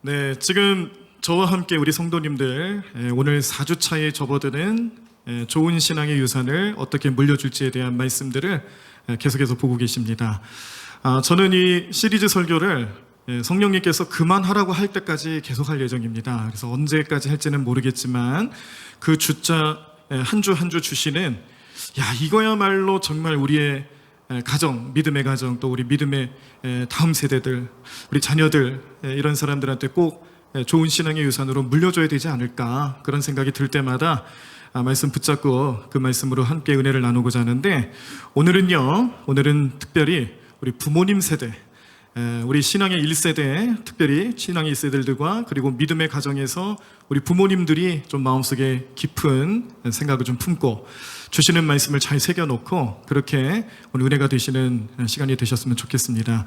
네, 지금 저와 함께 우리 성도님들 오늘 4주차에 접어드는 좋은 신앙의 유산을 어떻게 물려줄지에 대한 말씀들을 계속해서 보고 계십니다. 저는 이 시리즈 설교를 성령님께서 그만하라고 할 때까지 계속할 예정입니다. 그래서 언제까지 할지는 모르겠지만 그 주자 한 주 한 주 주시는 이거야말로 정말 우리의 가정, 믿음의 가정, 또 우리 믿음의 다음 세대들, 우리 자녀들 이런 사람들한테 꼭 좋은 신앙의 유산으로 물려줘야 되지 않을까 그런 생각이 들 때마다 말씀 붙잡고 그 말씀으로 함께 은혜를 나누고자 하는데 오늘은 특별히 우리 부모님 세대, 우리 신앙의 1세대, 특별히 신앙의 1세대들과 그리고 믿음의 가정에서 우리 부모님들이 좀 마음속에 깊은 생각을 좀 품고 주시는 말씀을 잘 새겨놓고 그렇게 오늘 은혜가 되시는 시간이 되셨으면 좋겠습니다.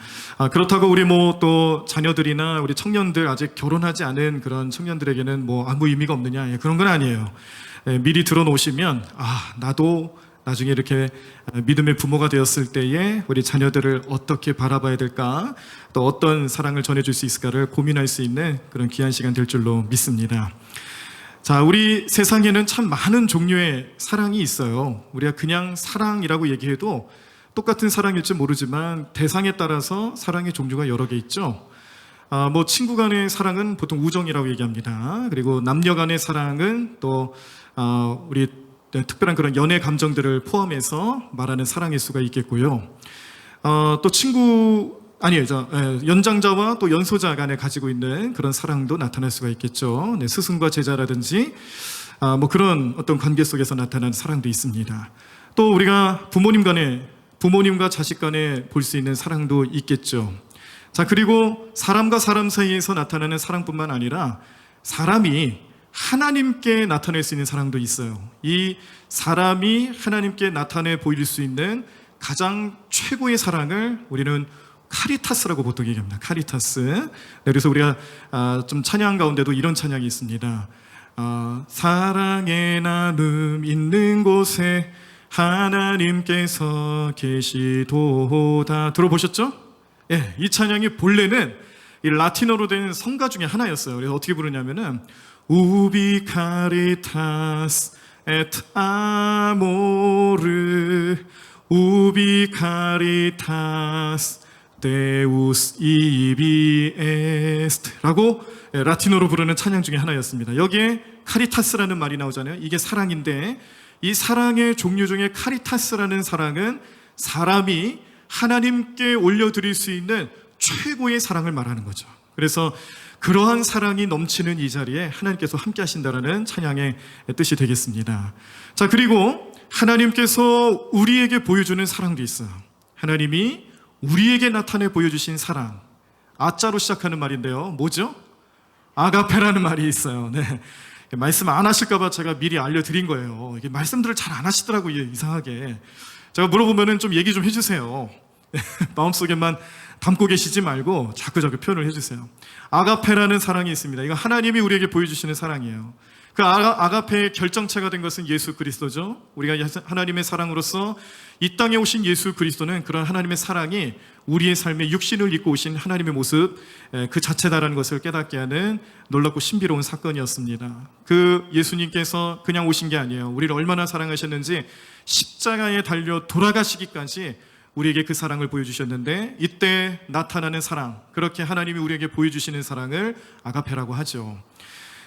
그렇다고 우리 또 자녀들이나 우리 청년들 아직 결혼하지 않은 그런 청년들에게는 아무 의미가 없느냐, 그런 건 아니에요. 미리 들어놓으시면 나도 나중에 이렇게 믿음의 부모가 되었을 때에 우리 자녀들을 어떻게 바라봐야 될까, 또 어떤 사랑을 전해줄 수 있을까를 고민할 수 있는 그런 귀한 시간 될 줄로 믿습니다. 자, 우리 세상에는 참 많은 종류의 사랑이 있어요. 우리가 그냥 사랑이라고 얘기해도 똑같은 사랑일지 모르지만 대상에 따라서 사랑의 종류가 여러 개 있죠. 친구 간의 사랑은 보통 우정이라고 얘기합니다. 그리고 남녀 간의 사랑은 또 우리 특별한 그런 연애 감정들을 포함해서 말하는 사랑일 수가 있겠고요. 또 연장자와 또 연소자 간에 가지고 있는 그런 사랑도 나타날 수가 있겠죠. 스승과 제자라든지 그런 어떤 관계 속에서 나타나는 사랑도 있습니다. 또 우리가 부모님과 자식 간에 볼 수 있는 사랑도 있겠죠. 자, 그리고 사람과 사람 사이에서 나타나는 사랑뿐만 아니라 사람이 하나님께 나타낼 수 있는 사랑도 있어요. 이 사람이 하나님께 나타내 보일 수 있는 가장 최고의 사랑을 우리는 카리타스라고 보통 얘기합니다. 카리타스. 그래서 우리가 좀 찬양 가운데도 이런 찬양이 있습니다. 사랑의 나눔 있는 곳에 하나님께서 계시도다. 들어보셨죠? 이 찬양이 본래는 이 라틴어로 된 성가 중에 하나였어요. 그래서 어떻게 부르냐면은 우비 카리타스 et amore ubi caritas Deus ibi est 라고 라틴어로 부르는 찬양 중에 하나였습니다. 여기에 카리타스라는 말이 나오잖아요. 이게 사랑인데 이 사랑의 종류 중에 카리타스라는 사랑은 사람이 하나님께 올려드릴 수 있는 최고의 사랑을 말하는 거죠. 그래서 그러한 사랑이 넘치는 이 자리에 하나님께서 함께 하신다라는 찬양의 뜻이 되겠습니다. 자, 그리고 하나님께서 우리에게 보여주는 사랑도 있어요. 하나님이 우리에게 나타내 보여주신 사랑, 아자로 시작하는 말인데요. 뭐죠? 아가페라는 말이 있어요. 말씀 안 하실까봐 제가 미리 알려드린 거예요. 이게 말씀들을 잘 안 하시더라고요, 이상하게. 제가 물어보면은 좀 얘기 좀 해주세요. 마음속에만 담고 계시지 말고 자꾸 표현을 해주세요. 아가페라는 사랑이 있습니다. 이거 하나님이 우리에게 보여주시는 사랑이에요. 그 아가페의 결정체가 된 것은 예수 그리스도죠. 우리가 하나님의 사랑으로서 이 땅에 오신 예수 그리스도는 그런 하나님의 사랑이 우리의 삶에 육신을 입고 오신 하나님의 모습 그 자체다라는 것을 깨닫게 하는 놀랍고 신비로운 사건이었습니다. 그 예수님께서 그냥 오신 게 아니에요. 우리를 얼마나 사랑하셨는지 십자가에 달려 돌아가시기까지 우리에게 그 사랑을 보여주셨는데 이때 나타나는 사랑, 그렇게 하나님이 우리에게 보여주시는 사랑을 아가페라고 하죠.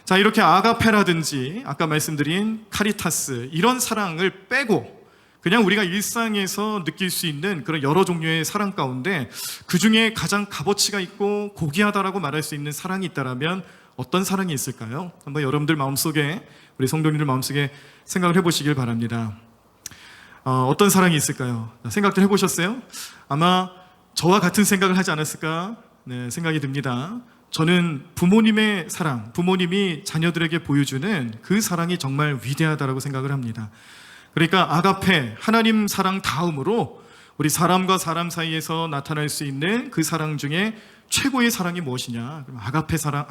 자, 이렇게 아가페라든지 아까 말씀드린 카리타스 이런 사랑을 빼고 그냥 우리가 일상에서 느낄 수 있는 그런 여러 종류의 사랑 가운데 그중에 가장 값어치가 있고 고귀하다라고 말할 수 있는 사랑이 있다면 어떤 사랑이 있을까요? 한번 여러분들 마음속에, 우리 성도님들 마음속에 생각을 해보시길 바랍니다. 어떤 사랑이 있을까요? 생각들 해보셨어요? 아마 저와 같은 생각을 하지 않았을까 생각이 듭니다. 저는 부모님의 사랑, 부모님이 자녀들에게 보여주는 그 사랑이 정말 위대하다고 생각을 합니다. 그러니까 아가페, 하나님 사랑 다음으로 우리 사람과 사람 사이에서 나타날 수 있는 그 사랑 중에 최고의 사랑이 무엇이냐? 그럼 아가페 사랑,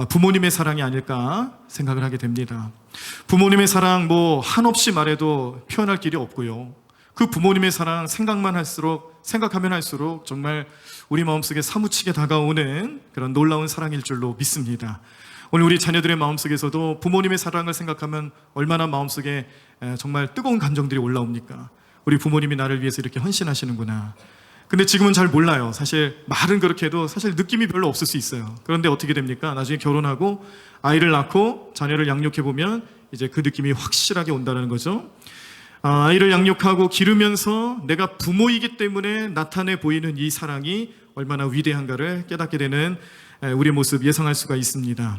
부모님의 사랑이 아닐까 생각을 하게 됩니다. 부모님의 사랑 한없이 말해도 표현할 길이 없고요. 그 부모님의 사랑 생각만 할수록 생각하면 할수록 정말 우리 마음속에 사무치게 다가오는 그런 놀라운 사랑일 줄로 믿습니다. 오늘 우리 자녀들의 마음속에서도 부모님의 사랑을 생각하면 얼마나 마음속에 정말 뜨거운 감정들이 올라옵니까? 우리 부모님이 나를 위해서 이렇게 헌신하시는구나. 근데 지금은 잘 몰라요. 사실 말은 그렇게 해도 사실 느낌이 별로 없을 수 있어요. 그런데 어떻게 됩니까? 나중에 결혼하고 아이를 낳고 자녀를 양육해보면 이제 그 느낌이 확실하게 온다는 거죠. 아이를 양육하고 기르면서 내가 부모이기 때문에 나타내 보이는 이 사랑이 얼마나 위대한가를 깨닫게 되는 우리의 모습 예상할 수가 있습니다.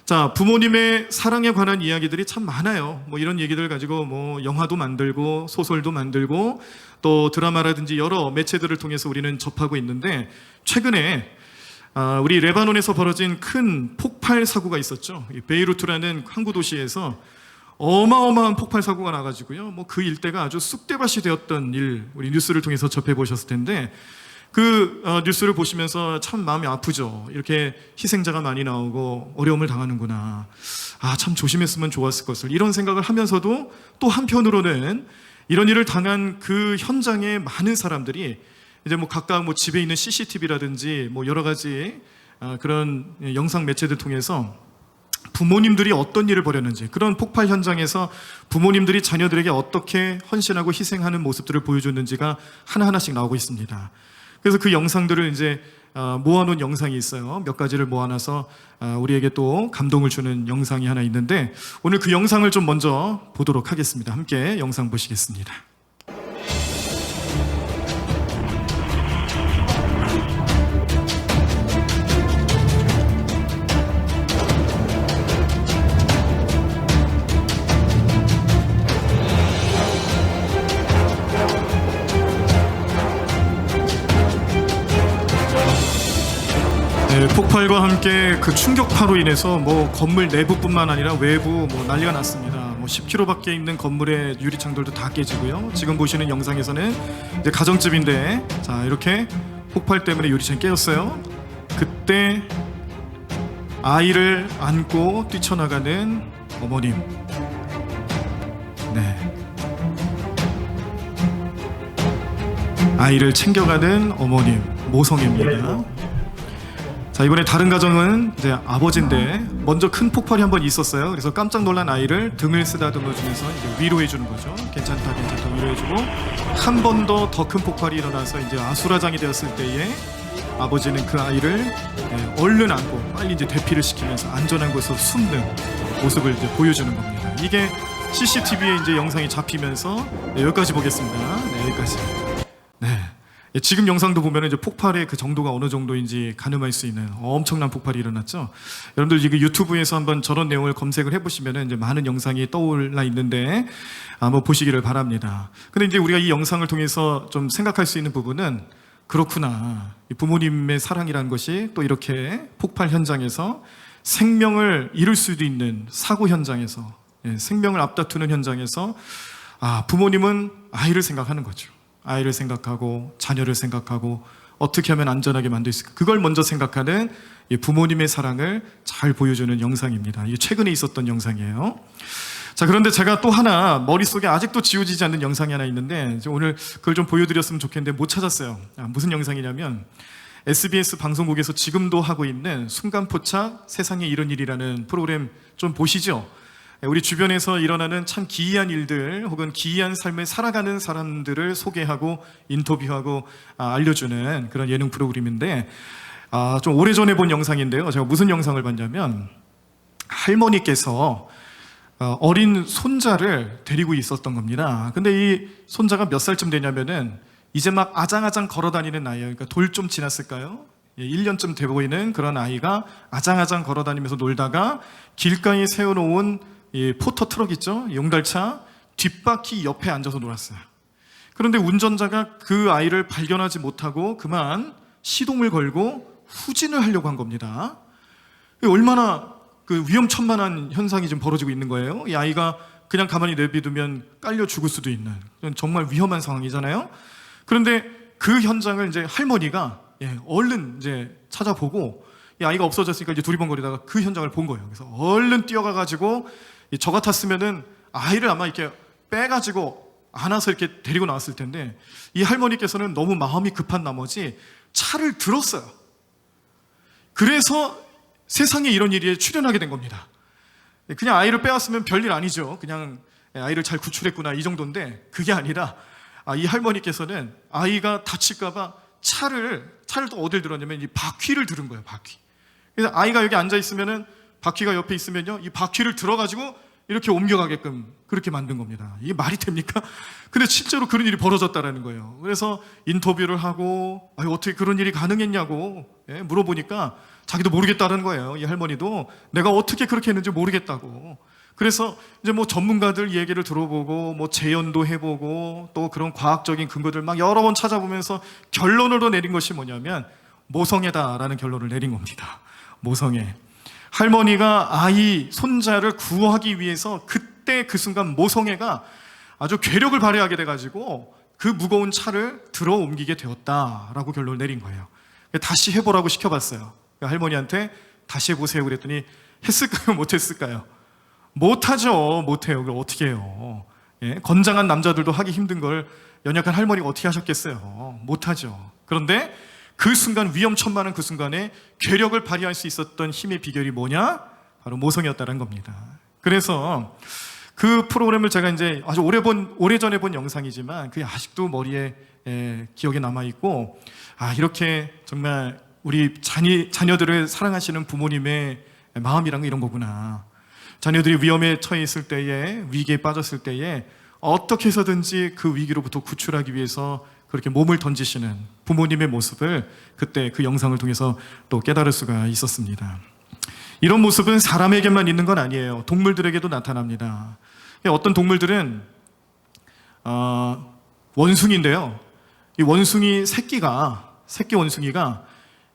자, 부모님의 사랑에 관한 이야기들이 참 많아요. 뭐 이런 얘기들 가지고 뭐 영화도 만들고 소설도 만들고 또 드라마라든지 여러 매체들을 통해서 우리는 접하고 있는데, 최근에 우리 레바논에서 벌어진 큰 폭발 사고가 있었죠. 베이루트라는 항구 도시에서 어마어마한 폭발 사고가 나가지고요. 뭐 그 일대가 아주 쑥대밭이 되었던 일, 우리 뉴스를 통해서 접해 보셨을 텐데, 그 뉴스를 보시면서 참 마음이 아프죠. 이렇게 희생자가 많이 나오고 어려움을 당하는구나. 참 조심했으면 좋았을 것을, 이런 생각을 하면서도 또 한편으로는 이런 일을 당한 그 현장에 많은 사람들이 이제 뭐 각각 뭐 집에 있는 CCTV라든지 뭐 여러 가지 그런 영상 매체들 통해서 부모님들이 어떤 일을 벌였는지, 그런 폭발 현장에서 부모님들이 자녀들에게 어떻게 헌신하고 희생하는 모습들을 보여줬는지가 하나하나씩 나오고 있습니다. 그래서 그 영상들을 이제 모아놓은 영상이 있어요. 몇 가지를 모아놔서 우리에게 또 감동을 주는 영상이 하나 있는데, 오늘 그 영상을 좀 먼저 보도록 하겠습니다. 함께 영상 보시겠습니다. 폭발과 함께 그 충격파로 인해서 뭐 건물 내부뿐만 아니라 외부 뭐 난리가 났습니다. 뭐 10km 밖에 있는 건물의 유리창들도 다 깨지고요. 지금 보시는 영상에서는 이제 가정집인데, 자, 이렇게 폭발 때문에 유리창이 깨졌어요. 그때 아이를 안고 뛰쳐나가는 어머님. 네. 아이를 챙겨가는 어머님, 모성애입니다. 자, 이번에 다른 가정은 이제 아버지인데 먼저 큰 폭발이 한번 있었어요. 그래서 깜짝 놀란 아이를 등을 쓰다듬어 주면서 이제 위로해 주는 거죠. 괜찮다, 괜찮다 위로해 주고, 한 번 더 큰 폭발이 일어나서 이제 아수라장이 되었을 때에 아버지는 그 아이를 얼른 안고 빨리 이제 대피를 시키면서 안전한 곳으로 숨는 모습을 이제 보여주는 겁니다. 이게 CCTV에 이제 영상이 잡히면서 여기까지 보겠습니다. 네, 여기까지. 네. 지금 영상도 보면 이제 폭발의 그 정도가 어느 정도인지 가늠할 수 있는 엄청난 폭발이 일어났죠. 여러분들 이게 유튜브에서 한번 저런 내용을 검색을 해보시면 이제 많은 영상이 떠올라 있는데 한번 보시기를 바랍니다. 근데 이제 우리가 이 영상을 통해서 좀 생각할 수 있는 부분은, 그렇구나. 부모님의 사랑이라는 것이 또 이렇게 폭발 현장에서 생명을 잃을 수도 있는 사고 현장에서, 생명을 앞다투는 현장에서 부모님은 아이를 생각하는 거죠. 아이를 생각하고 자녀를 생각하고 어떻게 하면 안전하게 만들 수 있을까, 그걸 먼저 생각하는 부모님의 사랑을 잘 보여주는 영상입니다. 이게 최근에 있었던 영상이에요. 자, 그런데 제가 또 하나 머릿속에 아직도 지워지지 않는 영상이 하나 있는데, 오늘 그걸 좀 보여드렸으면 좋겠는데 못 찾았어요. 무슨 영상이냐면 SBS 방송국에서 지금도 하고 있는 순간포착 세상에 이런 일이라는 프로그램 좀 보시죠. 우리 주변에서 일어나는 참 기이한 일들 혹은 기이한 삶을 살아가는 사람들을 소개하고 인터뷰하고 알려주는 그런 예능 프로그램인데, 좀 오래전에 본 영상인데요. 제가 무슨 영상을 봤냐면, 할머니께서 어린 손자를 데리고 있었던 겁니다. 근데 이 손자가 몇 살쯤 되냐면은 이제 막 아장아장 걸어다니는 나이예요. 그러니까 돌 좀 지났을까요? 1년쯤 돼 보이는 그런 아이가 아장아장 걸어다니면서 놀다가 길가에 세워놓은 이 포터 트럭 있죠? 용달차 뒷바퀴 옆에 앉아서 놀았어요. 그런데 운전자가 그 아이를 발견하지 못하고 그만 시동을 걸고 후진을 하려고 한 겁니다. 얼마나 그 위험천만한 현상이 지금 벌어지고 있는 거예요. 이 아이가 그냥 가만히 내비두면 깔려 죽을 수도 있는 정말 위험한 상황이잖아요. 그런데 그 현장을 이제 할머니가 얼른 이제 찾아보고, 이 아이가 없어졌으니까 이제 두리번거리다가 그 현장을 본 거예요. 그래서 얼른 뛰어가가지고, 저 같았으면은 아이를 아마 이렇게 빼가지고 안아서 이렇게 데리고 나왔을 텐데 이 할머니께서는 너무 마음이 급한 나머지 차를 들었어요. 그래서 세상에 이런 일에 출연하게 된 겁니다. 그냥 아이를 빼왔으면 별일 아니죠. 그냥 아이를 잘 구출했구나 이 정도인데 그게 아니라 이 할머니께서는 아이가 다칠까봐 차를 또 어딜 들었냐면 이 바퀴를 들은 거예요. 바퀴. 그래서 아이가 여기 앉아 있으면은 바퀴가 옆에 있으면요 이 바퀴를 들어가지고 이렇게 옮겨가게끔 그렇게 만든 겁니다. 이게 말이 됩니까? 근데 실제로 그런 일이 벌어졌다라는 거예요. 그래서 인터뷰를 하고 어떻게 그런 일이 가능했냐고 물어보니까 자기도 모르겠다는 거예요. 이 할머니도 내가 어떻게 그렇게 했는지 모르겠다고. 그래서 이제 뭐 전문가들 얘기를 들어보고 뭐 재연도 해보고 또 그런 과학적인 근거들 막 여러 번 찾아보면서 결론으로 내린 것이 뭐냐면 모성애다라는 결론을 내린 겁니다. 모성애. 할머니가 아이 손자를 구하기 위해서 그때 그 순간 모성애가 아주 괴력을 발휘하게 돼가지고 그 무거운 차를 들어 옮기게 되었다라고 결론을 내린 거예요. 다시 해보라고 시켜봤어요. 할머니한테 다시 해보세요 그랬더니 했을까요? 못했을까요? 못하죠. 못해요. 그럼 어떻게 해요? 건장한 남자들도 하기 힘든 걸 연약한 할머니가 어떻게 하셨겠어요? 못하죠. 그런데 그 순간 위험천만한 그 순간에 괴력을 발휘할 수 있었던 힘의 비결이 뭐냐? 바로 모성이었다는 겁니다. 그래서 그 프로그램을 제가 이제 아주 오래전에 본 영상이지만 그게 아직도 머리에 기억에 남아있고 이렇게 정말 우리 자녀들을 사랑하시는 부모님의 마음이란 게 이런 거구나. 자녀들이 위험에 처해 있을 때에 위기에 빠졌을 때에 어떻게 해서든지 그 위기로부터 구출하기 위해서 그렇게 몸을 던지시는 부모님의 모습을 그때 그 영상을 통해서 또 깨달을 수가 있었습니다. 이런 모습은 사람에게만 있는 건 아니에요. 동물들에게도 나타납니다. 어떤 동물들은 원숭이인데요. 이 원숭이 새끼 원숭이가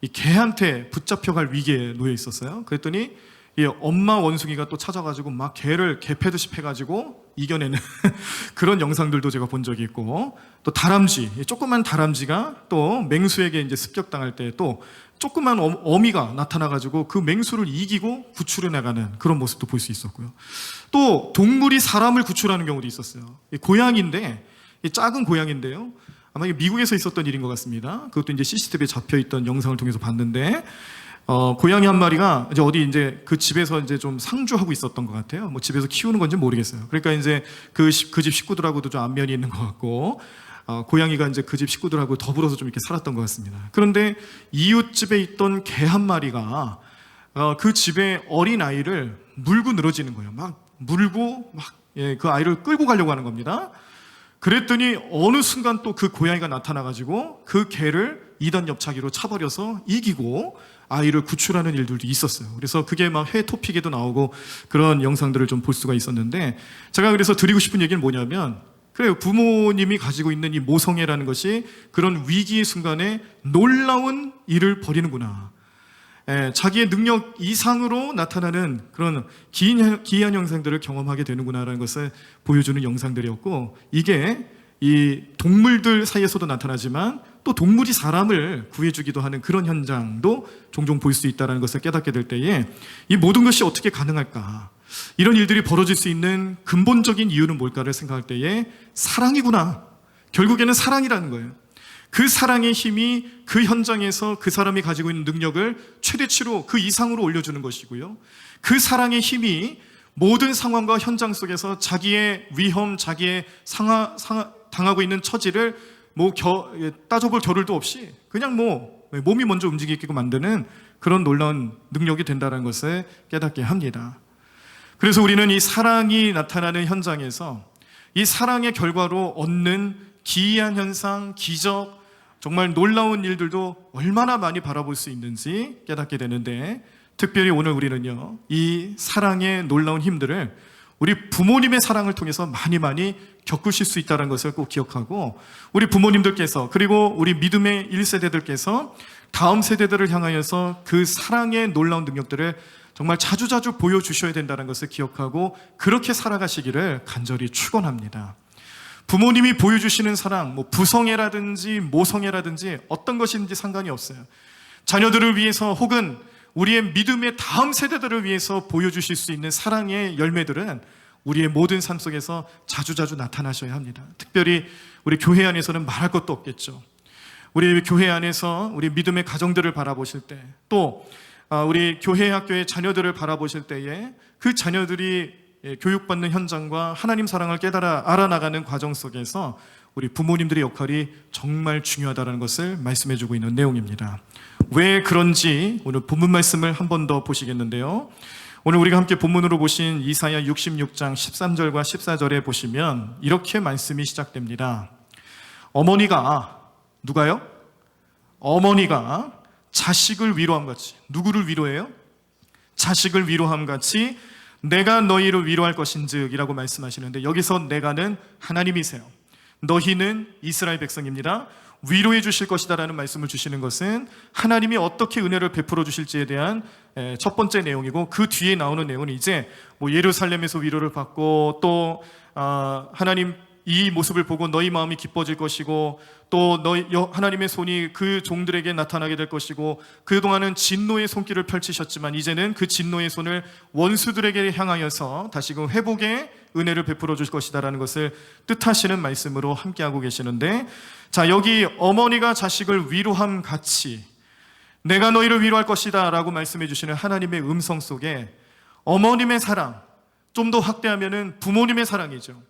이 개한테 붙잡혀갈 위기에 놓여 있었어요. 그랬더니 이 엄마 원숭이가 또 찾아가지고 막 개를 개패듯이 패가지고 이겨내는 그런 영상들도 제가 본 적이 있고, 또 다람쥐, 조그만 다람쥐가 또 맹수에게 이제 습격당할 때 또 조그만 어미가 나타나가지고 그 맹수를 이기고 구출해 나가는 그런 모습도 볼 수 있었고요. 또 동물이 사람을 구출하는 경우도 있었어요. 고양이인데, 작은 고양이인데요. 아마 미국에서 있었던 일인 것 같습니다. 그것도 이제 CCTV에 잡혀있던 영상을 통해서 봤는데, 고양이 한 마리가 이제 그 집에서 이제 좀 상주하고 있었던 것 같아요. 뭐 집에서 키우는 건지 모르겠어요. 그러니까 이제 그 집 식구들하고도 좀 안면이 있는 것 같고, 고양이가 이제 그 집 식구들하고 더불어서 좀 이렇게 살았던 것 같습니다. 그런데 이웃집에 있던 개 한 마리가 그 집의 어린 아이를 물고 늘어지는 거예요. 막 물고 그 아이를 끌고 가려고 하는 겁니다. 그랬더니 어느 순간 또 그 고양이가 나타나가지고 그 개를 2단 옆차기로 차버려서 이기고 아이를 구출하는 일들도 있었어요. 그래서 그게 막 해 토픽에도 나오고 그런 영상들을 좀 볼 수가 있었는데, 제가 그래서 드리고 싶은 얘기는 뭐냐면, 그래요, 부모님이 가지고 있는 이 모성애라는 것이 그런 위기의 순간에 놀라운 일을 벌이는구나. 자기의 능력 이상으로 나타나는 그런 기이한 형상들을 경험하게 되는구나라는 것을 보여주는 영상들이었고, 이게 이 동물들 사이에서도 나타나지만 또 동물이 사람을 구해주기도 하는 그런 현장도 종종 볼 수 있다는 것을 깨닫게 될 때에 이 모든 것이 어떻게 가능할까? 이런 일들이 벌어질 수 있는 근본적인 이유는 뭘까를 생각할 때에 사랑이구나. 결국에는 사랑이라는 거예요. 그 사랑의 힘이 그 현장에서 그 사람이 가지고 있는 능력을 최대치로 그 이상으로 올려주는 것이고요. 그 사랑의 힘이 모든 상황과 현장 속에서 자기의 위험, 자기의 당하고 있는 처지를 따져볼 겨를도 없이 그냥 몸이 먼저 움직이게끔 만드는 그런 놀라운 능력이 된다는 것을 깨닫게 합니다. 그래서 우리는 이 사랑이 나타나는 현장에서 이 사랑의 결과로 얻는 기이한 현상, 기적, 정말 놀라운 일들도 얼마나 많이 바라볼 수 있는지 깨닫게 되는데, 특별히 오늘 우리는요, 이 사랑의 놀라운 힘들을 우리 부모님의 사랑을 통해서 많이 겪으실 수 있다는 것을 꼭 기억하고, 우리 부모님들께서 그리고 우리 믿음의 1세대들께서 다음 세대들을 향하여서 그 사랑의 놀라운 능력들을 정말 자주자주 보여주셔야 된다는 것을 기억하고 그렇게 살아가시기를 간절히 축원합니다. 부모님이 보여주시는 사랑, 부성애라든지 모성애라든지 어떤 것이든지 상관이 없어요. 자녀들을 위해서 혹은 우리의 믿음의 다음 세대들을 위해서 보여주실 수 있는 사랑의 열매들은 우리의 모든 삶 속에서 자주자주 나타나셔야 합니다. 특별히 우리 교회 안에서는 말할 것도 없겠죠. 우리 교회 안에서 우리 믿음의 가정들을 바라보실 때, 또 우리 교회 학교의 자녀들을 바라보실 때에 그 자녀들이 교육받는 현장과 하나님 사랑을 깨달아 알아나가는 과정 속에서 우리 부모님들의 역할이 정말 중요하다는 것을 말씀해주고 있는 내용입니다. 왜 그런지 오늘 본문 말씀을 한 번 더 보시겠는데요. 오늘 우리가 함께 본문으로 보신 이사야 66장 13절과 14절에 보시면 이렇게 말씀이 시작됩니다. 어머니가, 누가요? 어머니가 자식을 위로함 같이, 누구를 위로해요? 자식을 위로함 같이 내가 너희를 위로할 것인즉 이라고 말씀하시는데, 여기서 내가는 하나님이세요. 너희는 이스라엘 백성입니다. 위로해 주실 것이다 라는 말씀을 주시는 것은 하나님이 어떻게 은혜를 베풀어 주실지에 대한 첫 번째 내용이고, 그 뒤에 나오는 내용은 이제 예루살렘에서 위로를 받고, 또 하나님 이 모습을 보고 너희 마음이 기뻐질 것이고, 또 하나님의 손이 그 종들에게 나타나게 될 것이고, 그동안은 진노의 손길을 펼치셨지만 이제는 그 진노의 손을 원수들에게 향하여서 다시금 회복의 은혜를 베풀어 줄 것이다 라는 것을 뜻하시는 말씀으로 함께하고 계시는데, 자, 여기 어머니가 자식을 위로함 같이 내가 너희를 위로할 것이다 라고 말씀해 주시는 하나님의 음성 속에 어머님의 사랑, 좀 더 확대하면은 부모님의 사랑이죠.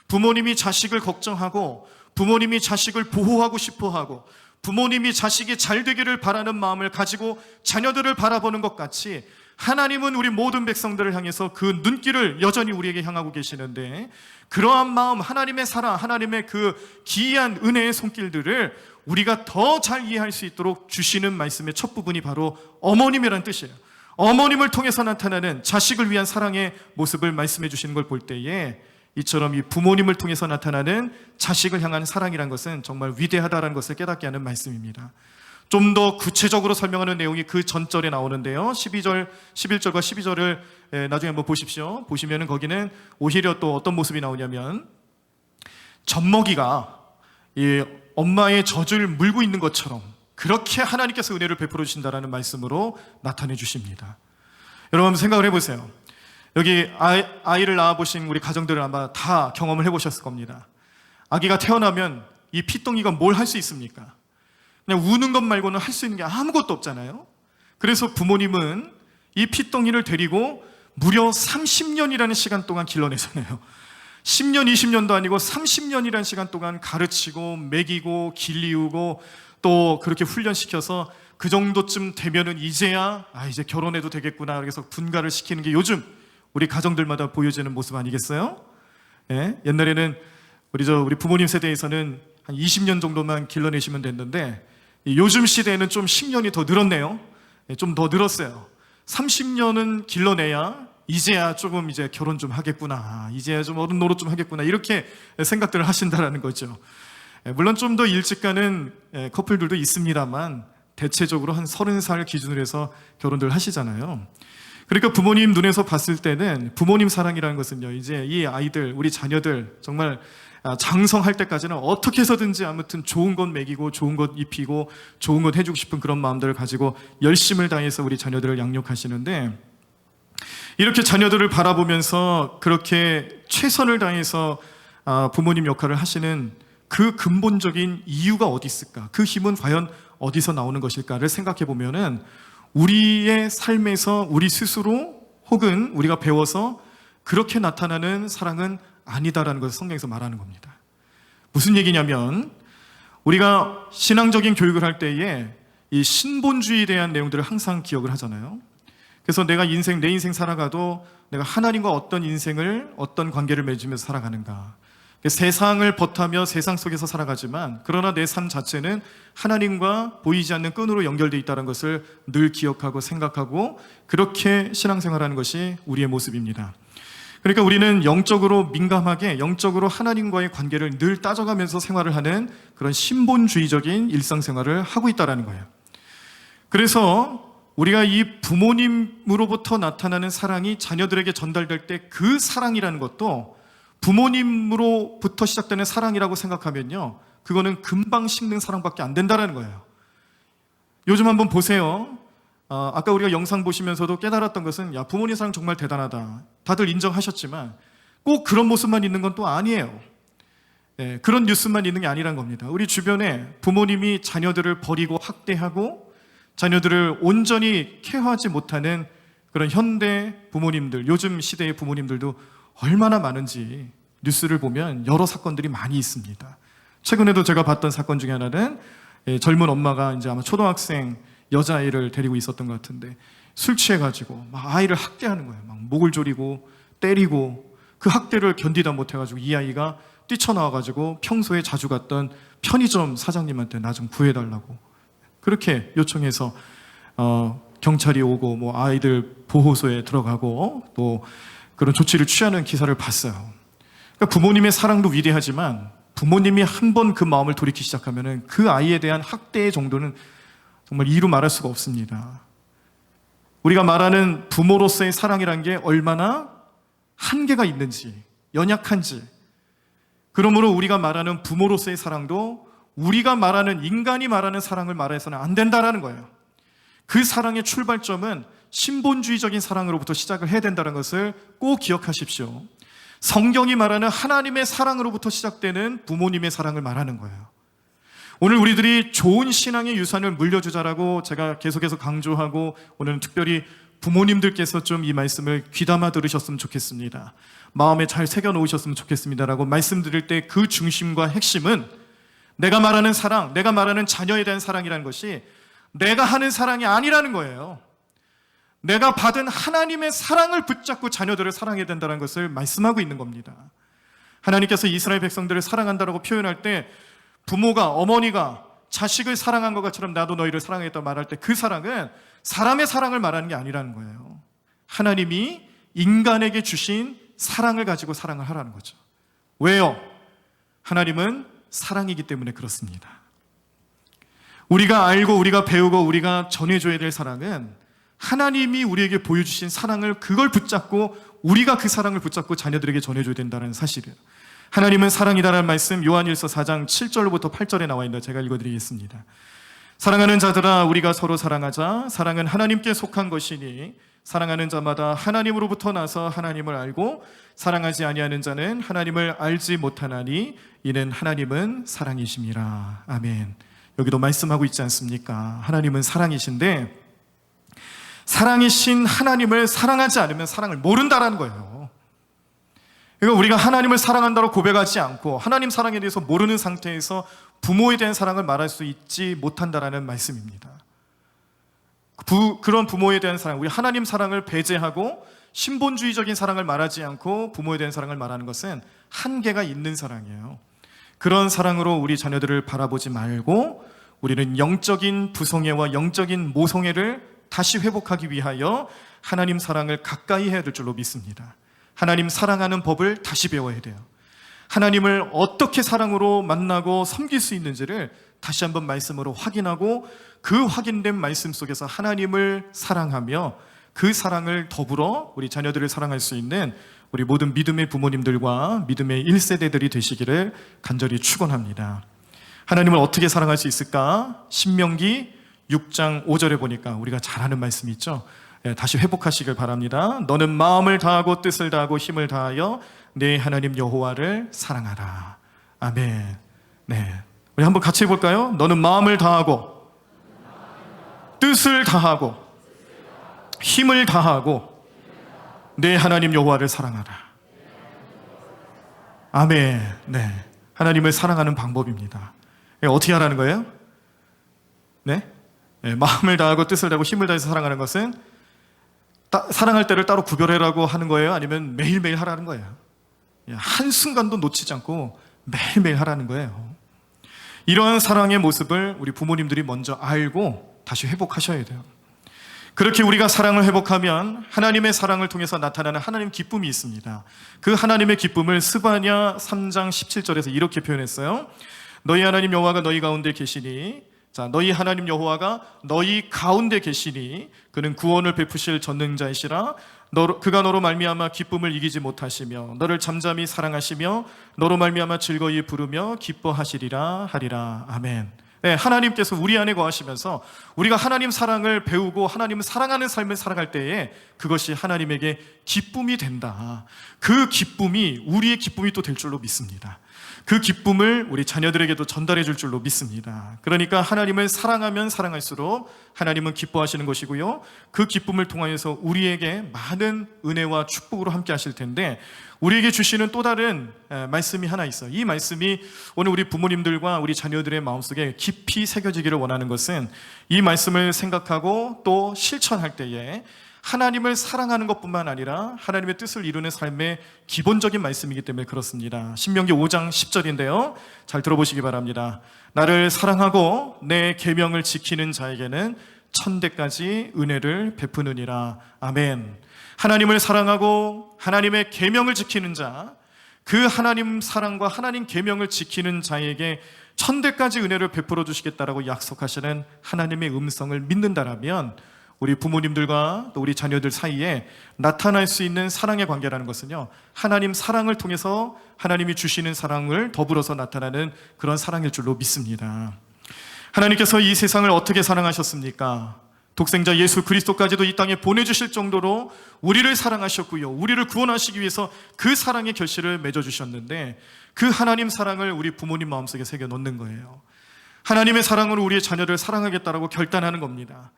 부모님이 자식을 걱정하고, 부모님이 자식을 보호하고 싶어하고, 부모님이 자식이 잘 되기를 바라는 마음을 가지고 자녀들을 바라보는 것 같이 하나님은 우리 모든 백성들을 향해서 그 눈길을 여전히 우리에게 향하고 계시는데, 그러한 마음, 하나님의 사랑, 하나님의 그 기이한 은혜의 손길들을 우리가 더 잘 이해할 수 있도록 주시는 말씀의 첫 부분이 바로 어머님이라는 뜻이에요. 어머님을 통해서 나타나는 자식을 위한 사랑의 모습을 말씀해 주시는 걸 볼 때에, 이처럼 이 부모님을 통해서 나타나는 자식을 향한 사랑이란 것은 정말 위대하다는 것을 깨닫게 하는 말씀입니다. 좀 더 구체적으로 설명하는 내용이 그 전절에 나오는데요. 11절과 12절을 나중에 한번 보십시오. 보시면은 거기는 오히려 또 어떤 모습이 나오냐면, 젖먹이가 이 엄마의 젖을 물고 있는 것처럼 그렇게 하나님께서 은혜를 베풀어 주신다라는 말씀으로 나타내 주십니다. 여러분 한번 생각을 해보세요. 여기 아이를 낳아보신 우리 가정들은 아마 다 경험을 해보셨을 겁니다. 아기가 태어나면 이 피덩이가 뭘 할 수 있습니까? 그냥 우는 것 말고는 할 수 있는 게 아무것도 없잖아요. 그래서 부모님은 이 피덩이를 데리고 무려 30년이라는 시간 동안 길러내잖아요. 10년, 20년도 아니고 30년이라는 시간 동안 가르치고 먹이고 길리우고 또 그렇게 훈련시켜서 그 정도쯤 되면은 이제야 이제 결혼해도 되겠구나, 그래서 분가를 시키는 게 요즘 우리 가정들마다 보여지는 모습 아니겠어요? 예? 옛날에는 우리 부모님 세대에서는 한 20년 정도만 길러내시면 됐는데, 요즘 시대에는 좀 10년이 더 늘었네요. 좀 더 늘었어요. 30년은 길러내야 이제야 조금 이제 결혼 좀 하겠구나, 이제야 좀 어른 노릇 좀 하겠구나, 이렇게 생각들을 하신다라는 거죠. 물론 좀 더 일찍 가는 커플들도 있습니다만 대체적으로 한 30살 기준으로 해서 결혼들 하시잖아요. 그러니까 부모님 눈에서 봤을 때는 부모님 사랑이라는 것은요, 이제 이 아이들, 우리 자녀들 정말 장성할 때까지는 어떻게 해서든지 아무튼 좋은 것 먹이고 좋은 것 입히고 좋은 것 해주고 싶은 그런 마음들을 가지고 열심을 다해서 우리 자녀들을 양육하시는데, 이렇게 자녀들을 바라보면서 그렇게 최선을 다해서 부모님 역할을 하시는 그 근본적인 이유가 어디 있을까? 그 힘은 과연 어디서 나오는 것일까를 생각해 보면은 우리의 삶에서 우리 스스로 혹은 우리가 배워서 그렇게 나타나는 사랑은 아니다라는 것을 성경에서 말하는 겁니다. 무슨 얘기냐면, 우리가 신앙적인 교육을 할 때에 이 신본주의에 대한 내용들을 항상 기억을 하잖아요. 그래서 내 인생 살아가도 내가 하나님과 어떤 인생을, 어떤 관계를 맺으면서 살아가는가, 세상을 벗하며 세상 속에서 살아가지만 그러나 내 삶 자체는 하나님과 보이지 않는 끈으로 연결되어 있다는 것을 늘 기억하고 생각하고, 그렇게 신앙생활하는 것이 우리의 모습입니다. 그러니까 우리는 영적으로 민감하게, 영적으로 하나님과의 관계를 늘 따져가면서 생활을 하는 그런 신본주의적인 일상생활을 하고 있다는 거예요. 그래서 우리가 이 부모님으로부터 나타나는 사랑이 자녀들에게 전달될 때 그 사랑이라는 것도 부모님으로부터 시작되는 사랑이라고 생각하면요, 그거는 금방 식는 사랑밖에 안 된다는 거예요. 요즘 한번 보세요. 아까 우리가 영상 보시면서도 깨달았던 것은, 부모님 사랑 정말 대단하다, 다들 인정하셨지만 꼭 그런 모습만 있는 건 또 아니에요. 그런 뉴스만 있는 게 아니란 겁니다. 우리 주변에 부모님이 자녀들을 버리고 학대하고 자녀들을 온전히 케어하지 못하는 그런 현대 부모님들, 요즘 시대의 부모님들도 얼마나 많은지 뉴스를 보면 여러 사건들이 많이 있습니다. 최근에도 제가 봤던 사건 중에 하나는 젊은 엄마가 이제 아마 초등학생 여자아이를 데리고 있었던 것 같은데 술 취해가지고 막 아이를 학대하는 거예요. 막 목을 조리고 때리고 그 학대를 견디다 못해가지고 이 아이가 뛰쳐나와가지고 평소에 자주 갔던 편의점 사장님한테 나 좀 구해달라고 그렇게 요청해서 경찰이 오고 뭐 아이들 보호소에 들어가고 또 그런 조치를 취하는 기사를 봤어요. 그러니까 부모님의 사랑도 위대하지만 부모님이 한 번 그 마음을 돌이키기 시작하면은 그 아이에 대한 학대의 정도는 정말 이루 말할 수가 없습니다. 우리가 말하는 부모로서의 사랑이란 게 얼마나 한계가 있는지, 연약한지, 그러므로 우리가 말하는 부모로서의 사랑도 우리가 말하는 인간이 말하는 사랑을 말해서는 안 된다라는 거예요. 그 사랑의 출발점은 신본주의적인 사랑으로부터 시작을 해야 된다는 것을 꼭 기억하십시오. 성경이 말하는 하나님의 사랑으로부터 시작되는 부모님의 사랑을 말하는 거예요. 오늘 우리들이 좋은 신앙의 유산을 물려주자라고 제가 계속해서 강조하고 오늘은 특별히 부모님들께서 좀 이 말씀을 귀담아 들으셨으면 좋겠습니다. 마음에 잘 새겨놓으셨으면 좋겠습니다라고 말씀드릴 때 그 중심과 핵심은 내가 말하는 사랑, 내가 말하는 자녀에 대한 사랑이라는 것이 내가 하는 사랑이 아니라는 거예요. 내가 받은 하나님의 사랑을 붙잡고 자녀들을 사랑해야 된다는 것을 말씀하고 있는 겁니다. 하나님께서 이스라엘 백성들을 사랑한다라고 표현할 때 부모가, 어머니가 자식을 사랑한 것처럼 나도 너희를 사랑했다고 말할 때 그 사랑은 사람의 사랑을 말하는 게 아니라는 거예요. 하나님이 인간에게 주신 사랑을 가지고 사랑을 하라는 거죠. 왜요? 하나님은 사랑이기 때문에 그렇습니다. 우리가 알고 우리가 배우고 우리가 전해줘야 될 사랑은 하나님이 우리에게 보여주신 사랑을 그걸 붙잡고 우리가 그 사랑을 붙잡고 자녀들에게 전해줘야 된다는 사실이에요. 하나님은 사랑이다라는 말씀 요한일서 4장 7절부터 8절에 나와 있는데 제가 읽어드리겠습니다. 사랑하는 자들아 우리가 서로 사랑하자. 사랑은 하나님께 속한 것이니 사랑하는 자마다 하나님으로부터 나서 하나님을 알고 사랑하지 아니하는 자는 하나님을 알지 못하나니 이는 하나님은 사랑이심이라. 아멘. 여기도 말씀하고 있지 않습니까? 하나님은 사랑이신데 사랑이신 하나님을 사랑하지 않으면 사랑을 모른다라는 거예요. 그러니까 우리가 하나님을 사랑한다고 고백하지 않고 하나님 사랑에 대해서 모르는 상태에서 부모에 대한 사랑을 말할 수 있지 못한다라는 말씀입니다. 그런 부모에 대한 사랑, 우리 하나님 사랑을 배제하고 신본주의적인 사랑을 말하지 않고 부모에 대한 사랑을 말하는 것은 한계가 있는 사랑이에요. 그런 사랑으로 우리 자녀들을 바라보지 말고 우리는 영적인 부성애와 영적인 모성애를 다시 회복하기 위하여 하나님 사랑을 가까이 해야 될 줄로 믿습니다. 하나님 사랑하는 법을 다시 배워야 돼요. 하나님을 어떻게 사랑으로 만나고 섬길 수 있는지를 다시 한번 말씀으로 확인하고 그 확인된 말씀 속에서 하나님을 사랑하며 그 사랑을 더불어 우리 자녀들을 사랑할 수 있는 우리 모든 믿음의 부모님들과 믿음의 1세대들이 되시기를 간절히 축원합니다. 하나님을 어떻게 사랑할 수 있을까? 신명기 6장 5절에 보니까 우리가 잘 아는 말씀이 있죠. 다시 회복하시길 바랍니다. 너는 마음을 다하고 뜻을 다하고 힘을 다하여 내 하나님 여호와를 사랑하라. 아멘. 네, 우리 한번 같이 해볼까요? 너는 마음을 다하고 뜻을 다하고 힘을 다하고 내 하나님 여호와를 사랑하라. 아멘. 네, 하나님을 사랑하는 방법입니다. 어떻게 하라는 거예요? 네? 마음을 다하고 뜻을 다하고 힘을 다해서 사랑하는 것은 사랑할 때를 따로 구별해라고 하는 거예요? 아니면 매일매일 하라는 거예요? 한순간도 놓치지 않고 매일매일 하라는 거예요. 이러한 사랑의 모습을 우리 부모님들이 먼저 알고 다시 회복하셔야 돼요. 그렇게 우리가 사랑을 회복하면 하나님의 사랑을 통해서 나타나는 하나님 기쁨이 있습니다. 그 하나님의 기쁨을 스바냐 3장 17절에서 이렇게 표현했어요. 너희 하나님 여호와가 너희 가운데 계시니, 자, 너희 하나님 여호와가 너희 가운데 계시니 그는 구원을 베푸실 전능자이시라. 그가 너로 말미암아 기쁨을 이기지 못하시며 너를 잠잠히 사랑하시며 너로 말미암아 즐거이 부르며 기뻐하시리라 하리라. 아멘. 네, 하나님께서 우리 안에 거하시면서 우리가 하나님 사랑을 배우고 하나님을 사랑하는 삶을 살아갈 때에 그것이 하나님에게 기쁨이 된다. 그 기쁨이 우리의 기쁨이 또 될 줄로 믿습니다. 그 기쁨을 우리 자녀들에게도 전달해 줄 줄로 믿습니다. 그러니까 하나님을 사랑하면 사랑할수록 하나님은 기뻐하시는 것이고요, 그 기쁨을 통하여서 우리에게 많은 은혜와 축복으로 함께 하실 텐데, 우리에게 주시는 또 다른 말씀이 하나 있어요. 이 말씀이 오늘 우리 부모님들과 우리 자녀들의 마음속에 깊이 새겨지기를 원하는 것은, 이 말씀을 생각하고 또 실천할 때에 하나님을 사랑하는 것뿐만 아니라 하나님의 뜻을 이루는 삶의 기본적인 말씀이기 때문에 그렇습니다. 신명기 5장 10절인데요, 잘 들어보시기 바랍니다. 나를 사랑하고 내 계명을 지키는 자에게는 천대까지 은혜를 베푸느니라. 아멘. 하나님을 사랑하고 하나님의 계명을 지키는 자, 그 하나님 사랑과 하나님 계명을 지키는 자에게 천대까지 은혜를 베풀어 주시겠다라고 약속하시는 하나님의 음성을 믿는다라면, 우리 부모님들과 또 우리 자녀들 사이에 나타날 수 있는 사랑의 관계라는 것은요, 하나님 사랑을 통해서 하나님이 주시는 사랑을 더불어서 나타나는 그런 사랑일 줄로 믿습니다. 하나님께서 이 세상을 어떻게 사랑하셨습니까? 독생자 예수 그리스도까지도 이 땅에 보내주실 정도로 우리를 사랑하셨고요, 우리를 구원하시기 위해서 그 사랑의 결실을 맺어주셨는데, 그 하나님 사랑을 우리 부모님 마음속에 새겨 놓는 거예요. 하나님의 사랑으로 우리의 자녀를 사랑하겠다라고 결단하는 겁니다.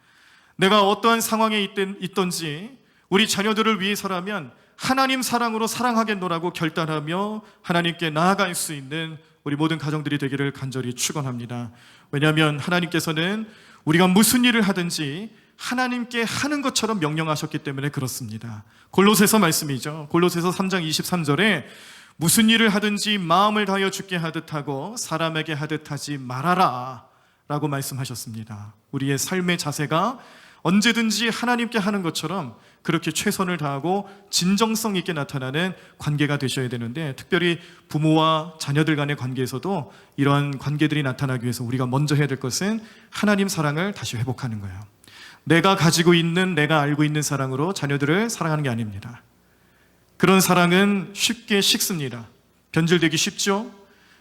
내가 어떠한 상황에 있든지 우리 자녀들을 위해서라면 하나님 사랑으로 사랑하겠노라고 결단하며 하나님께 나아갈 수 있는 우리 모든 가정들이 되기를 간절히 축원합니다. 왜냐하면 하나님께서는 우리가 무슨 일을 하든지 하나님께 하는 것처럼 명령하셨기 때문에 그렇습니다. 골로새서 말씀이죠. 골로새서 3장 23절에 무슨 일을 하든지 마음을 다하여 주께 하듯 하고 사람에게 하듯 하지 말아라 라고 말씀하셨습니다. 우리의 삶의 자세가 언제든지 하나님께 하는 것처럼 그렇게 최선을 다하고 진정성 있게 나타나는 관계가 되셔야 되는데, 특별히 부모와 자녀들 간의 관계에서도 이러한 관계들이 나타나기 위해서 우리가 먼저 해야 될 것은 하나님 사랑을 다시 회복하는 거예요. 내가 가지고 있는, 내가 알고 있는 사랑으로 자녀들을 사랑하는 게 아닙니다. 그런 사랑은 쉽게 식습니다. 변질되기 쉽죠.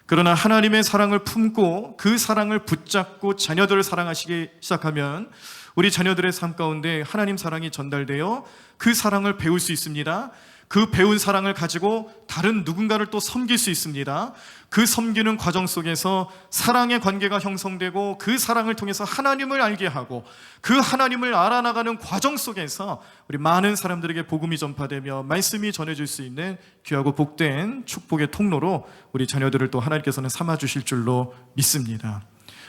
그러나 하나님의 사랑을 품고 그 사랑을 붙잡고 자녀들을 사랑하시기 시작하면 우리 자녀들의 삶 가운데 하나님 사랑이 전달되어 그 사랑을 배울 수 있습니다. 그 배운 사랑을 가지고 다른 누군가를 또 섬길 수 있습니다. 그 섬기는 과정 속에서 사랑의 관계가 형성되고 그 사랑을 통해서 하나님을 알게 하고 그 하나님을 알아나가는 과정 속에서 우리 많은 사람들에게 복음이 전파되며 말씀이 전해질 수 있는 귀하고 복된 축복의 통로로 우리 자녀들을 또 하나님께서는 삼아주실 줄로 믿습니다.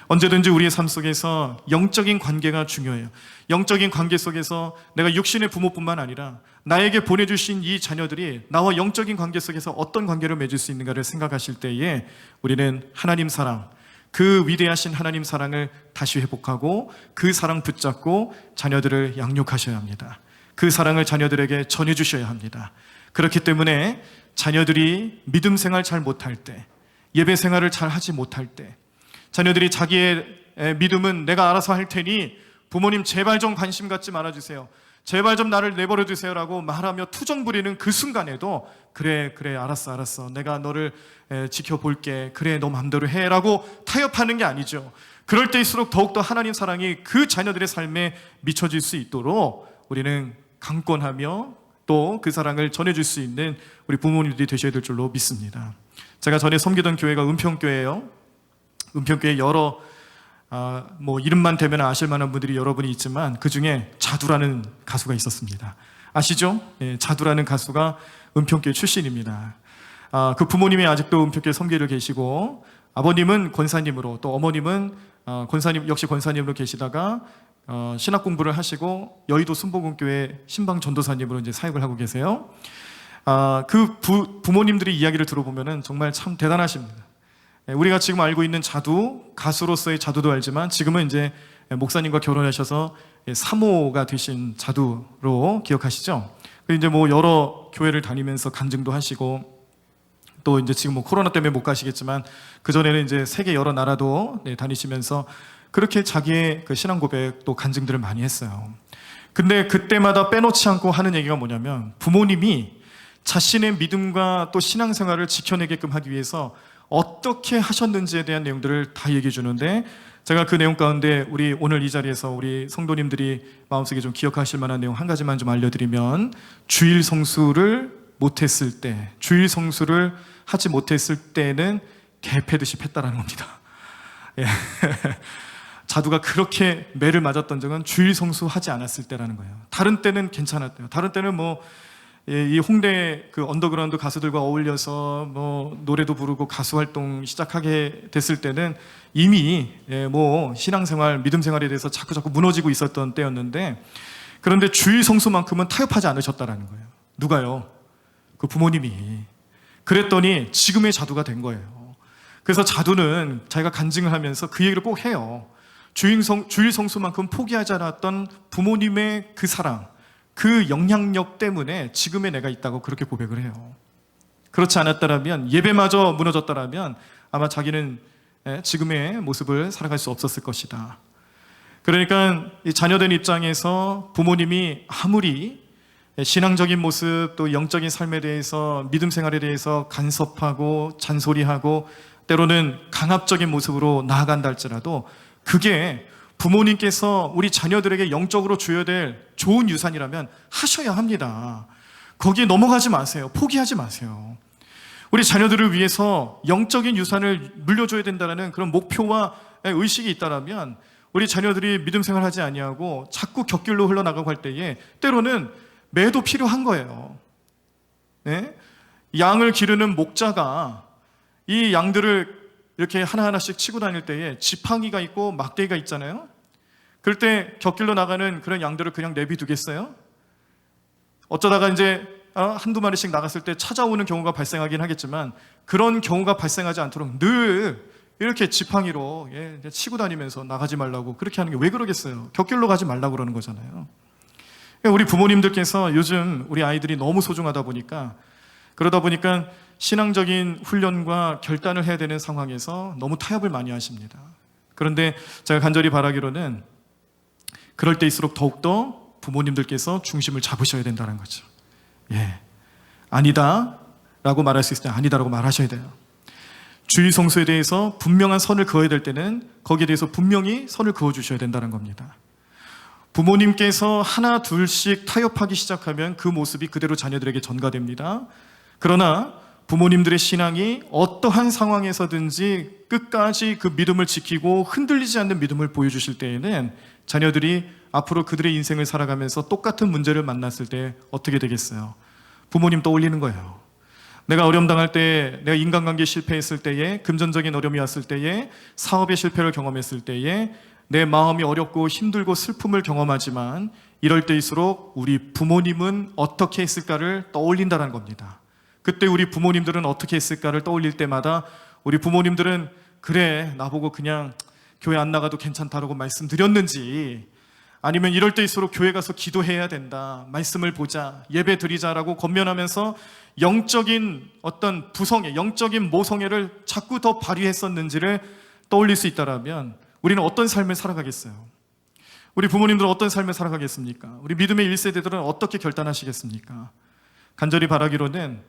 언제든지 우리의 삶 속에서 영적인 관계가 중요해요. 영적인 관계 속에서 내가 육신의 부모뿐만 아니라 나에게 보내주신 이 자녀들이 나와 영적인 관계 속에서 어떤 관계를 맺을 수 있는가를 생각하실 때에 우리는 하나님 사랑, 그 위대하신 하나님 사랑을 다시 회복하고 그 사랑 붙잡고 자녀들을 양육하셔야 합니다. 그 사랑을 자녀들에게 전해주셔야 합니다. 그렇기 때문에 자녀들이 믿음 생활 잘 못할 때, 예배 생활을 잘 하지 못할 때, 자녀들이 자기의 믿음은 내가 알아서 할 테니 부모님 제발 좀 관심 갖지 말아주세요, 제발 좀 나를 내버려 두세요 라고 말하며 투정 부리는 그 순간에도 그래 알았어 내가 너를 지켜볼게, 그래 너 맘대로 해 라고 타협하는 게 아니죠. 그럴 때일수록 더욱더 하나님 사랑이 그 자녀들의 삶에 미쳐질 수 있도록 우리는 강권하며 또 그 사랑을 전해줄 수 있는 우리 부모님들이 되셔야 될 줄로 믿습니다. 제가 전에 섬기던 교회가 은평교회예요. 은평교회 여러 이름만 대면 아실 만한 분들이 여러분이 있지만 그 중에 자두라는 가수가 있었습니다. 아시죠? 예, 자두라는 가수가 은평교회 출신입니다. 그 부모님이 아직도 은평교회 섬기를 계시고 아버님은 권사님으로 또 어머님은 권사님 역시 권사님으로 계시다가 신학 공부를 하시고 여의도 순복음교회 신방 전도사님으로 이제 사역을 하고 계세요. 그 부모님들의 이야기를 들어보면은 정말 참 대단하십니다. 우리가 지금 알고 있는 자두, 가수로서의 자두도 알지만 지금은 이제 목사님과 결혼하셔서 사모가 되신 자두로 기억하시죠? 이제 여러 교회를 다니면서 간증도 하시고 또 이제 지금 코로나 때문에 못 가시겠지만 그전에는 이제 세계 여러 나라도 다니시면서 그렇게 자기의 그 신앙 고백 또 간증들을 많이 했어요. 근데 그때마다 빼놓지 않고 하는 얘기가 뭐냐면 부모님이 자신의 믿음과 또 신앙생활을 지켜내게끔 하기 위해서 어떻게 하셨는지에 대한 내용들을 다 얘기해 주는데 제가 그 내용 가운데 우리 오늘 이 자리에서 우리 성도님들이 마음속에 좀 기억하실 만한 내용 한 가지만 좀 알려드리면, 주일 성수를 못했을 때, 주일 성수를 하지 못했을 때는 개 패듯이 팼다라는 겁니다. 예. 자두가 그렇게 매를 맞았던 적은 주일 성수하지 않았을 때라는 거예요. 다른 때는 괜찮았대요. 다른 때는 뭐 이 홍대 그 언더그라운드 가수들과 어울려서 뭐 노래도 부르고 가수 활동 시작하게 됐을 때는 이미 뭐 신앙생활, 믿음생활에 대해서 자꾸 무너지고 있었던 때였는데, 그런데 주일 성수만큼은 타협하지 않으셨다라는 거예요. 누가요? 그 부모님이. 그랬더니 지금의 자두가 된 거예요. 그래서 자두는 자기가 간증을 하면서 그 얘기를 꼭 해요. 주일 성수만큼 포기하지 않았던 부모님의 그 사랑, 그 영향력 때문에 지금의 내가 있다고 그렇게 고백을 해요. 그렇지 않았다면, 예배마저 무너졌다면 아마 자기는 지금의 모습을 살아갈 수 없었을 것이다. 그러니까 이 자녀된 입장에서 부모님이 아무리 신앙적인 모습, 또 영적인 삶에 대해서, 믿음 생활에 대해서 간섭하고 잔소리하고 때로는 강압적인 모습으로 나아간다 할지라도, 그게 부모님께서 우리 자녀들에게 영적으로 줘야 될 좋은 유산이라면 하셔야 합니다. 거기에 넘어가지 마세요. 포기하지 마세요. 우리 자녀들을 위해서 영적인 유산을 물려줘야 된다는 그런 목표와 의식이 있다면, 우리 자녀들이 믿음 생활하지 아니하고 자꾸 곁길로 흘러나가고 할 때에 때로는 매도 필요한 거예요. 네? 양을 기르는 목자가 이 양들을 이렇게 하나하나씩 치고 다닐 때에 지팡이가 있고 막대기가 있잖아요. 그럴 때 곁길로 나가는 그런 양들을 그냥 내비두겠어요? 어쩌다가 이제 한두 마리씩 나갔을 때 찾아오는 경우가 발생하긴 하겠지만, 그런 경우가 발생하지 않도록 늘 이렇게 지팡이로 치고 다니면서 나가지 말라고 그렇게 하는 게 왜 그러겠어요? 곁길로 가지 말라고 그러는 거잖아요. 우리 부모님들께서 요즘 우리 아이들이 너무 소중하다 보니까, 그러다 보니까 신앙적인 훈련과 결단을 해야 되는 상황에서 너무 타협을 많이 하십니다. 그런데 제가 간절히 바라기로는 그럴 때일수록 더욱더 부모님들께서 중심을 잡으셔야 된다는 거죠. 아니다 라고 말할 수 있을 때 아니다라고 말하셔야 돼요. 주일 성수에 대해서 분명한 선을 그어야 될 때는 거기에 대해서 분명히 선을 그어주셔야 된다는 겁니다. 부모님께서 하나 둘씩 타협하기 시작하면 그 모습이 그대로 자녀들에게 전가됩니다. 그러나 부모님들의 신앙이 어떠한 상황에서든지 끝까지 그 믿음을 지키고 흔들리지 않는 믿음을 보여주실 때에는 자녀들이 앞으로 그들의 인생을 살아가면서 똑같은 문제를 만났을 때 어떻게 되겠어요? 부모님 떠올리는 거예요. 내가 어려움 당할 때, 내가 인간관계 실패했을 때에, 금전적인 어려움이 왔을 때에, 사업의 실패를 경험했을 때에 내 마음이 어렵고 힘들고 슬픔을 경험하지만, 이럴 때일수록 우리 부모님은 어떻게 했을까를 떠올린다는 겁니다. 그때 우리 부모님들은 어떻게 했을까를 떠올릴 때마다 우리 부모님들은 그래 나보고 그냥 교회 안 나가도 괜찮다라고 말씀드렸는지, 아니면 이럴 때일수록 교회 가서 기도해야 된다, 말씀을 보자, 예배 드리자라고 권면하면서 영적인 어떤 부성애, 영적인 모성애를 자꾸 더 발휘했었는지를 떠올릴 수 있다면 우리는 어떤 삶을 살아가겠어요? 우리 부모님들은 어떤 삶을 살아가겠습니까? 우리 믿음의 1세대들은 어떻게 결단하시겠습니까? 간절히 바라기로는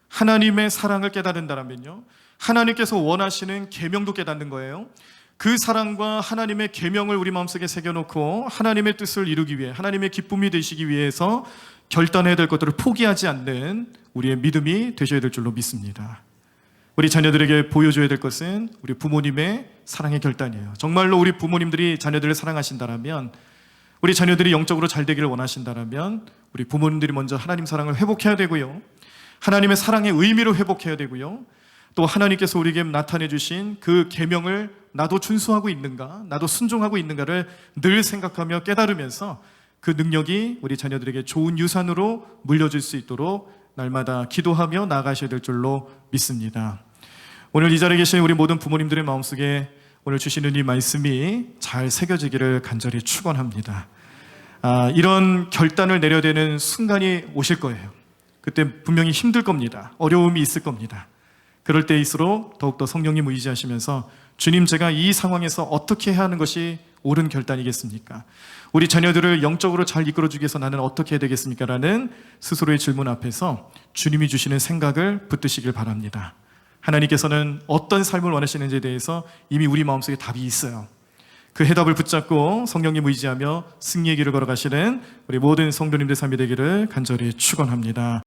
하나님의 사랑을 깨달은다면요, 하나님께서 원하시는 계명도 깨닫는 거예요. 그 사랑과 하나님의 계명을 우리 마음속에 새겨놓고 하나님의 뜻을 이루기 위해, 하나님의 기쁨이 되시기 위해서 결단해야 될 것들을 포기하지 않는 우리의 믿음이 되셔야 될 줄로 믿습니다. 우리 자녀들에게 보여줘야 될 것은 우리 부모님의 사랑의 결단이에요. 정말로 우리 부모님들이 자녀들을 사랑하신다면, 우리 자녀들이 영적으로 잘 되기를 원하신다면 우리 부모님들이 먼저 하나님 사랑을 회복해야 되고요, 하나님의 사랑의 의미를 회복해야 되고요, 또 하나님께서 우리에게 나타내 주신 그 계명을 나도 준수하고 있는가, 나도 순종하고 있는가를 늘 생각하며 깨달으면서 그 능력이 우리 자녀들에게 좋은 유산으로 물려줄 수 있도록 날마다 기도하며 나아가셔야 될 줄로 믿습니다. 오늘 이 자리에 계신 우리 모든 부모님들의 마음속에 오늘 주시는 이 말씀이 잘 새겨지기를 간절히 축원합니다. 이런 결단을 내려야 되는 순간이 오실 거예요. 그때 분명히 힘들 겁니다. 어려움이 있을 겁니다. 그럴 때일수록 더욱더 성령님 의지하시면서 주님, 제가 이 상황에서 어떻게 해야 하는 것이 옳은 결단이겠습니까? 우리 자녀들을 영적으로 잘 이끌어주기 위해서 나는 어떻게 해야 되겠습니까? 라는 스스로의 질문 앞에서 주님이 주시는 생각을 붙드시길 바랍니다. 하나님께서는 어떤 삶을 원하시는지에 대해서 이미 우리 마음속에 답이 있어요. 그 해답을 붙잡고 성령님 의지하며 승리의 길을 걸어가시는 우리 모든 성도님들 삶이 되기를 간절히 축원합니다.